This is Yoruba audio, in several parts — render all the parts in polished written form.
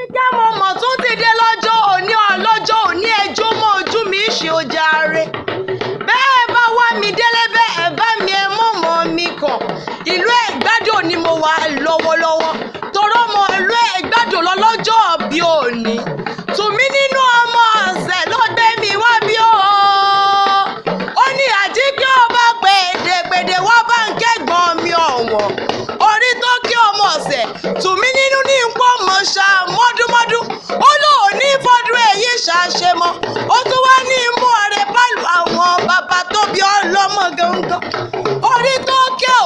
Àjíkẹ́ mo mọ̀ tún ti dé lọ́jọ́ òní ọlọ́jọ́ òní ẹjọ́ mọ́ ojú mi ṣe ó jàre. Bẹ́ẹ̀ bá wá mi délé bẹ́ẹ̀ bá mi ẹ mọ̀mọ́ mi kàn. Ìlú Ẹ̀gbádò ni mo wà lọ́wọ́lọ́wọ́. Torọ́ mọ ìlú Ẹ̀gbádò lọ́lọ́jọ́ bí òní. Tùmí nínú ọmọ ọ̀sẹ̀ ló gbé mi wá bí ó. Ó ní Àjíkẹ́ ọba pèdèpèdè wá bá ń kẹ́gbọ́n mi ọ̀wọ́n. Orí tó kí ọmọ ọ̀sẹ̀ Tùmí nínú ní nǹkan mọ̀ ṣá mọ́dúnmọ́dú. Ó lóò ní fọ́dún èyí ṣàṣe mọ́. Ó tún wá ní mú ọ̀rẹ́ bálù àwọn bàbá tó bí ọlọ́mọ gangan. Orí tó kí o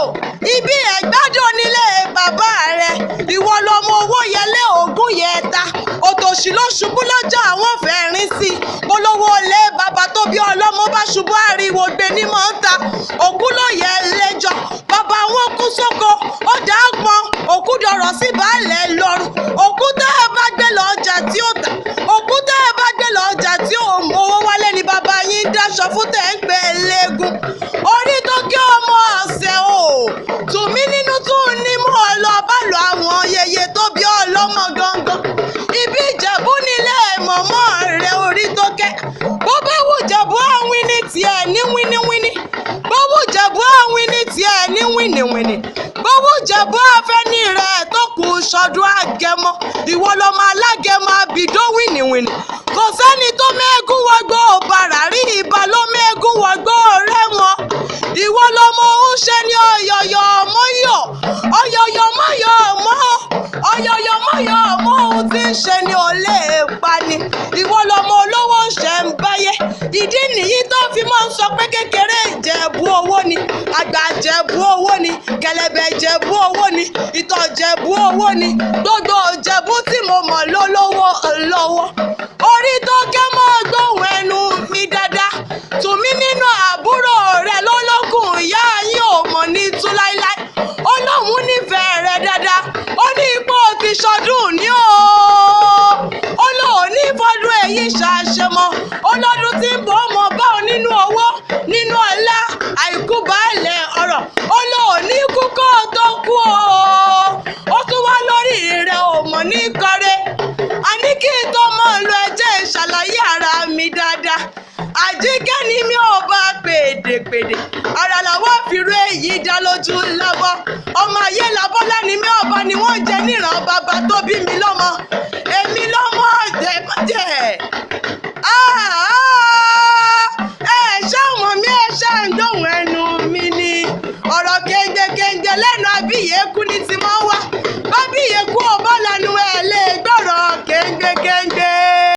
ibi Ẹ̀gbádò nílé bàbá rẹ̀. Ìwọ lọmọ owó yẹlé ògún yẹta. Òtòṣì ló ṣubú lọ́jọ́ àwọn fẹ̀rín sí i. Olówó ilé bàbá tó bí ọlọ́mọ bá ṣubú ariwo gbé ní mọ́ta. Òkú ló yẹ lẹ́jọ́. Bàbá wọn kú sóko. Ó dà á pọn. Òkú dọ̀rọ̀ sí baálẹ̀ lọ́rùn. Òkú tẹ́ ẹ bá gbé lọ ọjà tí ó tà. Òkú tẹ́ ẹ bá gbé lọ ọjà tí ò mọ owó wálé ni bàbá yín dáṣọ fún tẹ̀ ń pè léegun. Orí tó kí ọmọ ọ̀sẹ̀ o. Tùmí nínú tún ní mú ọ lọ bá lọ àwọn yeye tó bí ọlọ́mọ gangan. Ibi Ìjẹ̀bú nílé mọ̀mọ́ rẹ̀ orí tó kẹ́. Bó bá wù Jẹ̀bú àwìn ní tiẹ̀ ní wíníwíní. Bó wù Jẹ̀bú àwìn ní tiẹ̀ ní wíníwíní. Bó wù Jẹ̀bú afẹ́ni rẹ̀ tó kù sọdún Àgẹmọ. Ìwọ lọmọ alágẹmọ abìdó wíníwíní. Kò sẹ́ni tó mẹ́gún wọgbó bàrà rí ibà ló mẹ́gún wọgbó rẹ̀ wọn. Ìwọ lọmọ ń ṣe ní ọ̀yọ̀yọ̀ mọ́yọ̀. Ọ̀yọ̀yọ̀ mọ́yọ̀ mọ́. Ọ̀yọ̀yọ̀ mọ́yọ̀ mọ́ ohun tí ń ṣe ni ò lè pa ni. Ìwọ lọmọ olówó ń ṣe ń báyé. Ìdí nìyí tó fi máa ń sọ pé kékeré Ìjẹ̀bú owó ni. Àgbà Ìjẹ̀bú owó ni. Kẹ̀lẹ̀bẹ̀ Ìjẹ̀bú owó ni. Ìtọ̀ Ìjẹ̀bú owó ni. Gbogbo Ìjẹ̀bú tí mo mọ̀ lólówó lọ́wọ́. Orí tó kẹ́ mọ́ gbóhùn ẹnu mi dáadáa. Tùmí nínú àbúrò rẹ̀ lólókùn ìyá yín ò mọ̀ ní tú láíláí. Ó lóun nífẹ̀ẹ́ rẹ̀ dáadáa. Ó ní ipò ti ṣọdún ní o. Ó lóun ní fọ́dún èyí ṣàṣe mọ́. Ó lọ́dún tí ń bọ̀ mọ́ bá ọ nínú owó nínú ọlá àìkú baálẹ̀ ọ̀rọ̀. Ó lóun ní kú kó tó kú o. Ó tún wá lórí rẹ̀ ò mọ̀ ní kọ́rẹ́. A ní kí n tó mọ̀ lọ ẹjẹ́ ìṣàlàyé ara mi dáadáa. Àjíkẹ́ ni mi ò bá pèdèpèdè. Ara làwọn fìrú èyí dá lójú lábọ́. Ọmọ ayé làbọ́lá ni mi ọba ni wọ́n jẹ níran bàbá tó bí mi lọ́mọ. Èmi lọ́mọ jẹ́. Ṣáwọn mi ṣáà ń dóhùn ẹnu mi ni. Ọ̀rọ̀ kéńjẹkéńjẹ lẹ́nu abíyẹ̀kú ni ti máa ń wá. Bábíyẹ̀kú ò